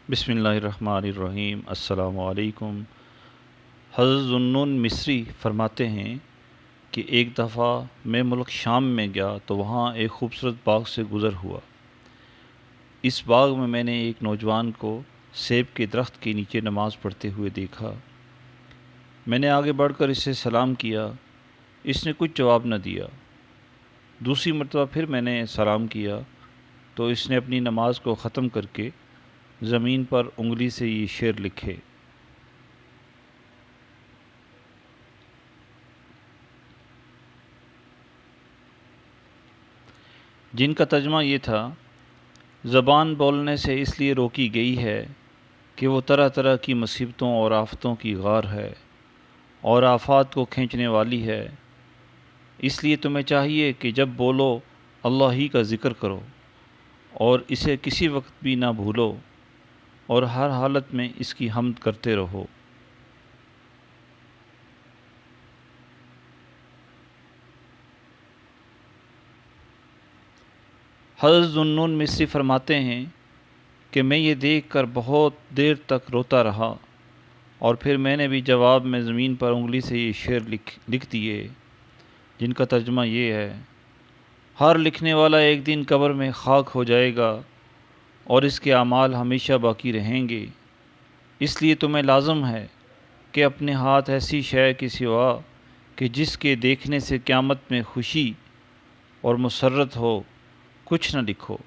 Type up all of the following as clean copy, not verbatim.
بسم اللہ الرحمن الرحیم۔ السلام علیکم۔ حضرت ذوالنون مصری فرماتے ہیں کہ ایک دفعہ میں ملک شام میں گیا تو وہاں ایک خوبصورت باغ سے گزر ہوا۔ اس باغ میں نے ایک نوجوان کو سیب کے درخت کے نیچے نماز پڑھتے ہوئے دیکھا۔ میں نے آگے بڑھ کر اسے سلام کیا، اس نے کچھ جواب نہ دیا۔ دوسری مرتبہ پھر میں نے سلام کیا تو اس نے اپنی نماز کو ختم کر کے زمین پر انگلی سے یہ شعر لکھے: جن کا ترجمہ یہ تھا: زبان بولنے سے اس لیے روکی گئی ہے کہ وہ طرح طرح کی مصیبتوں اور آفتوں کی غار ہے اور آفات کو کھینچنے والی ہے، اس لیے تمہیں چاہیے کہ جب بولو اللہ ہی کا ذکر کرو اور اسے کسی وقت بھی نہ بھولو اور ہر حالت میں اس کی حمد کرتے رہو۔ حضرت ذوالنون مصری فرماتے ہیں کہ میں یہ دیکھ کر بہت دیر تک روتا رہا اور پھر میں نے بھی جواب میں زمین پر انگلی سے یہ شعر لکھ دیے، جن کا ترجمہ یہ ہے: ہر لکھنے والا ایک دن قبر میں خاک ہو جائے گا اور اس کے اعمال ہمیشہ باقی رہیں گے، اس لیے تمہیں لازم ہے کہ اپنے ہاتھ ایسی شے کے سوا کہ جس کے دیکھنے سے قیامت میں خوشی اور مسرت ہو کچھ نہ لکھو۔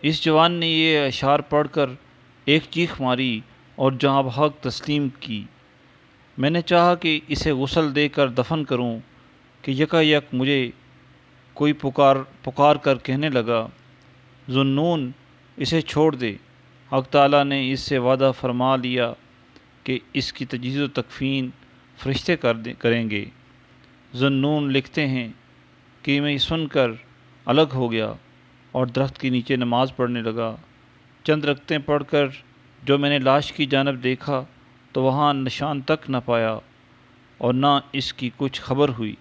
اس جوان نے یہ اشعار پڑھ کر ایک چیخ ماری اور جاں بحق تسلیم کی۔ میں نے چاہا کہ اسے غسل دے کر دفن کروں کہ یکا یک مجھے کوئی پکار کر کہنے لگا: ذوالنون، اسے چھوڑ دے، حق تعالیٰ نے اس سے وعدہ فرما لیا کہ اس کی تجہیز و تکفین فرشتے کریں گے۔ ذوالنون لکھتے ہیں کہ میں یہ سن کر الگ ہو گیا اور درخت کے نیچے نماز پڑھنے لگا۔ چند رکعتیں پڑھ کر جو میں نے لاش کی جانب دیکھا تو وہاں نشان تک نہ پایا اور نہ اس کی کچھ خبر ہوئی۔